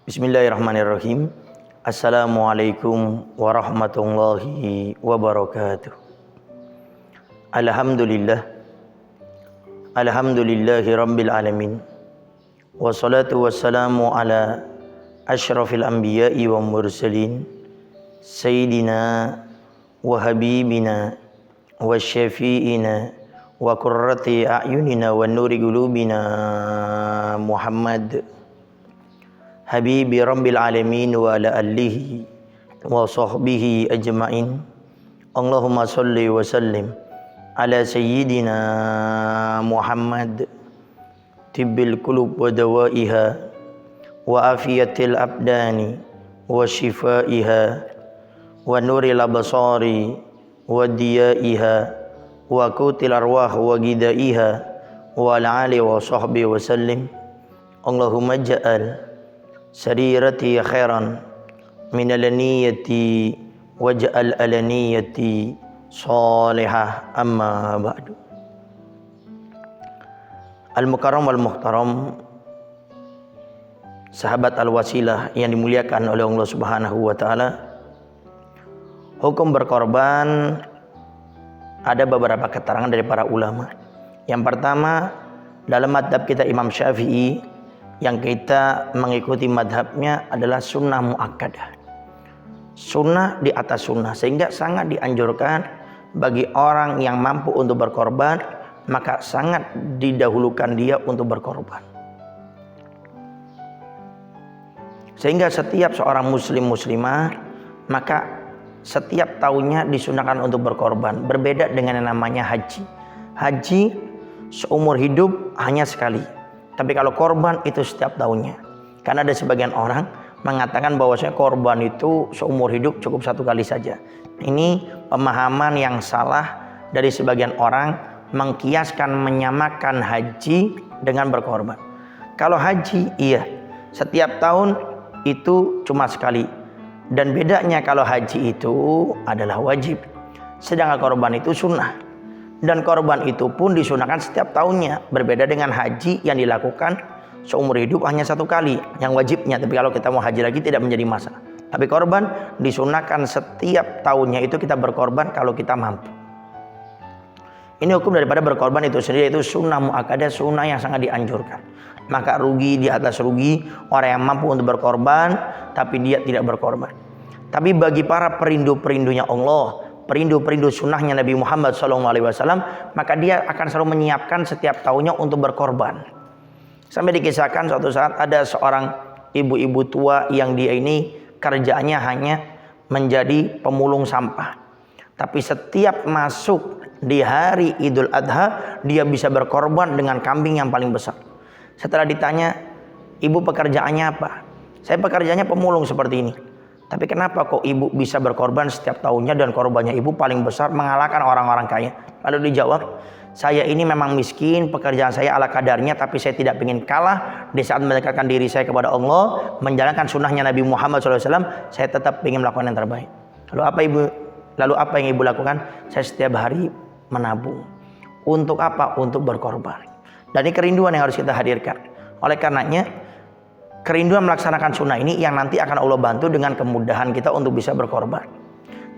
Bismillahirrahmanirrahim. Assalamualaikum warahmatullahi wabarakatuh. Alhamdulillahi rabbil alamin. Wassalatu wassalamu ala asyrafil anbiya'i wa mursalin sayyidina wa habibina wa syafi'ina wa qurrati a'yunina wa nuri qulubina Muhammad Habibi Rabbil Alamin wa ala alihi wa sahbihi ajma'in. Allahumma salli wa sallim ala sayyidina Muhammad tibbil qulub wa dawaiha wa afiyatil abdani wa shifaiha wa nuril absari wa diyaiha wa qutil arwah wa gidaiha wa ala alihi wa sahbihi wa sallim. Allahumma ja'al sarirati khairan minal niyati waj'al alaniyati salihah, amma ba'du. Al-mukarram wal muhtaram, sahabat al-wasilah yang dimuliakan oleh Allah Subhanahu wa taala. Hukum berkorban ada beberapa keterangan dari para ulama. Yang pertama, dalam madhab kita Imam Syafi'i, yang kita mengikuti madhabnya adalah sunnah muakkadah, sunnah di atas sunnah, sehingga sangat dianjurkan bagi orang yang mampu untuk berkorban, maka sangat didahulukan dia untuk berkorban. Sehingga setiap seorang muslim muslimah, maka setiap tahunnya disunahkan untuk berkorban. Berbeda dengan yang namanya haji. Haji seumur hidup hanya sekali. Tapi kalau korban itu setiap tahunnya. Karena ada sebagian orang mengatakan bahwasanya korban itu seumur hidup cukup satu kali saja. Ini pemahaman yang salah dari sebagian orang, mengkiaskan, menyamakan haji dengan berkorban. Kalau haji, iya, setiap tahun itu cuma sekali. Dan bedanya kalau haji itu adalah wajib, sedangkan korban itu sunnah. Dan korban itu pun disunahkan setiap tahunnya. Berbeda dengan haji yang dilakukan seumur hidup hanya satu kali, yang wajibnya. Tapi kalau kita mau haji lagi tidak menjadi masalah. Tapi korban disunahkan setiap tahunnya, itu kita berkorban kalau kita mampu. Ini hukum daripada berkorban itu sendiri, itu sunnah muakkadah, sunnah yang sangat dianjurkan. Maka rugi di atas rugi orang yang mampu untuk berkorban tapi dia tidak berkorban. Tapi bagi para perindu-perindunya Allah, perindu-perindu sunnahnya Nabi Muhammad SAW, maka dia akan selalu menyiapkan setiap tahunnya untuk berkorban. Sampai dikisahkan suatu saat ada seorang ibu-ibu tua yang dia ini kerjaannya hanya menjadi pemulung sampah. Tapi setiap masuk di hari Idul Adha, dia bisa berkorban dengan kambing yang paling besar. Setelah ditanya, ibu pekerjaannya apa? Saya pekerjaannya pemulung seperti ini. Tapi kenapa kok ibu bisa berkorban setiap tahunnya dan korbannya ibu paling besar, mengalahkan orang-orang kaya? Lalu dijawab, saya ini memang miskin, pekerjaan saya ala kadarnya, tapi saya tidak ingin kalah di saat mendekatkan diri saya kepada Allah, menjalankan sunnahnya Nabi Muhammad SAW, saya tetap ingin melakukan yang terbaik. Lalu apa yang ibu lakukan? Saya setiap hari menabung. Untuk apa? Untuk berkorban. Dan ini kerinduan yang harus kita hadirkan. Oleh karenanya, kerinduan melaksanakan sunnah ini yang nanti akan Allah bantu dengan kemudahan kita untuk bisa berkorban.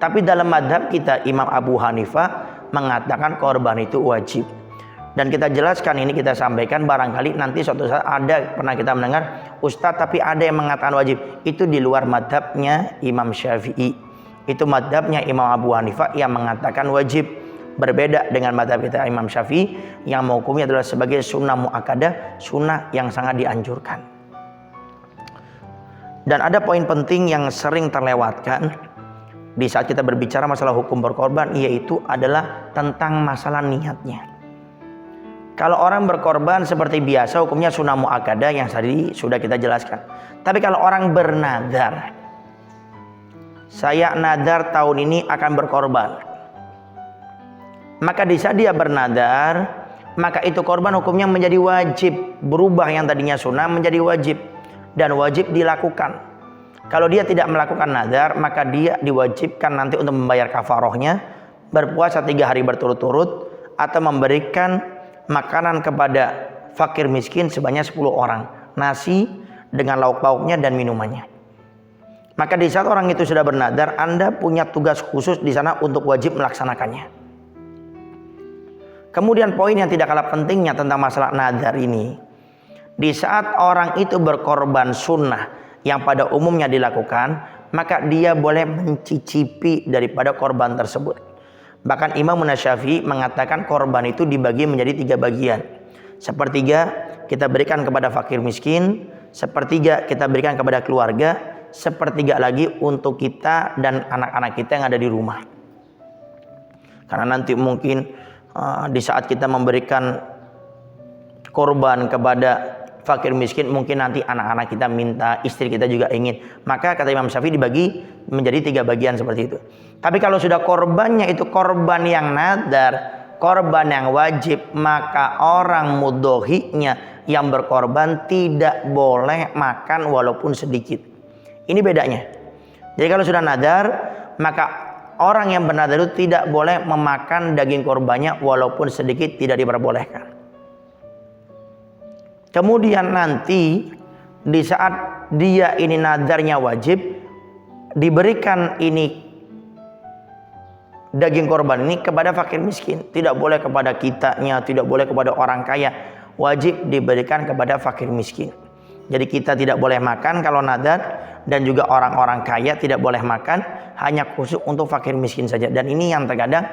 Tapi dalam madhab kita, Imam Abu Hanifah mengatakan korban itu wajib. Dan kita jelaskan ini, kita sampaikan, barangkali nanti suatu saat ada, pernah kita mendengar, Ustadz tapi ada yang mengatakan wajib. Itu di luar madhabnya Imam Syafi'i. Itu madhabnya Imam Abu Hanifah yang mengatakan wajib. Berbeda dengan madhab kita Imam Syafi'i yang menghukumnya adalah sebagai sunnah muakkadah, sunnah yang sangat dianjurkan. Dan ada poin penting yang sering terlewatkan di saat kita berbicara masalah hukum berkorban, yaitu adalah tentang masalah niatnya. Kalau orang berkorban seperti biasa, hukumnya sunnah muakkadah yang tadi sudah kita jelaskan. Tapi kalau orang bernadar, saya nadar tahun ini akan berkorban, maka di saat dia bernadar, maka itu korban hukumnya menjadi wajib, berubah yang tadinya sunnah menjadi wajib. Dan wajib dilakukan. Kalau dia tidak melakukan nadar, maka dia diwajibkan nanti untuk membayar kafarohnya, berpuasa 3 hari berturut-turut, atau memberikan makanan kepada fakir miskin sebanyak 10 orang, nasi dengan lauk pauknya dan minumannya. Maka di saat orang itu sudah bernadar, Anda punya tugas khusus di sana untuk wajib melaksanakannya. Kemudian poin yang tidak kalah pentingnya tentang masalah nadar ini, di saat orang itu berkorban sunnah yang pada umumnya dilakukan, maka dia boleh mencicipi daripada korban tersebut. Bahkan Imam Syafi'i mengatakan korban itu dibagi menjadi 3 bagian. Sepertiga kita berikan kepada fakir miskin, sepertiga kita berikan kepada keluarga, sepertiga lagi untuk kita dan anak-anak kita yang ada di rumah. Karena nanti mungkin di saat kita memberikan korban kepada fakir miskin, mungkin nanti anak-anak kita minta, istri kita juga ingin. Maka kata Imam Syafi'i dibagi menjadi 3 bagian seperti itu. Tapi kalau sudah korbannya itu korban yang nadar, korban yang wajib, maka orang mudhohinya yang berkorban tidak boleh makan walaupun sedikit. Ini bedanya. Jadi kalau sudah nadar, maka orang yang bernadar itu tidak boleh memakan daging korbannya walaupun sedikit, tidak diperbolehkan. Kemudian nanti di saat dia ini nadarnya wajib, diberikan ini daging korban ini kepada fakir miskin. Tidak boleh kepada kitanya, tidak boleh kepada orang kaya. Wajib diberikan kepada fakir miskin. Jadi kita tidak boleh makan kalau nadar, dan juga orang-orang kaya tidak boleh makan, hanya khusus untuk fakir miskin saja. Dan ini yang terkadang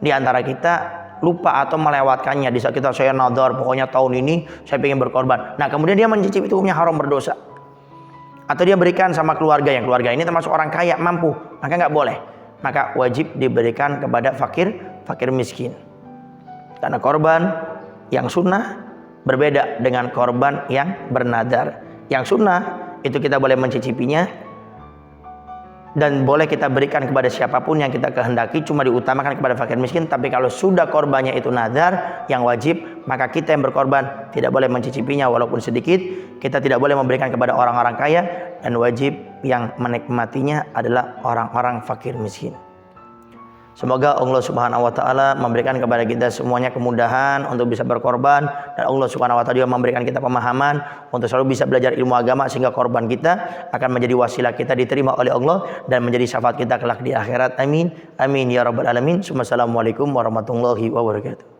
di antara kita lupa atau melewatkannya. Di saat kita saya nadar, pokoknya tahun ini saya ingin berkorban. Nah kemudian dia mencicipi, itu hukumnya haram, berdosa. Atau dia berikan sama keluarga, yang keluarga ini termasuk orang kaya, mampu, maka nggak boleh. Maka wajib diberikan kepada fakir miskin. Karena korban yang sunnah berbeda dengan korban yang bernadar. Yang sunnah itu kita boleh mencicipinya dan boleh kita berikan kepada siapapun yang kita kehendaki, cuma diutamakan kepada fakir miskin. Tapi kalau sudah korbannya itu nadar yang wajib, maka kita yang berkorban tidak boleh mencicipinya walaupun sedikit. Kita tidak boleh memberikan kepada orang-orang kaya, dan wajib yang menikmatinya adalah orang-orang fakir miskin. Semoga Allah Subhanahu wa taala memberikan kepada kita semuanya kemudahan untuk bisa berkorban, dan Allah Subhanahu wa taala juga memberikan kita pemahaman untuk selalu bisa belajar ilmu agama, sehingga korban kita akan menjadi wasilah kita diterima oleh Allah dan menjadi syafaat kita kelak di akhirat. Amin. Amin ya rabbal alamin. Wassalamualaikum warahmatullahi wabarakatuh.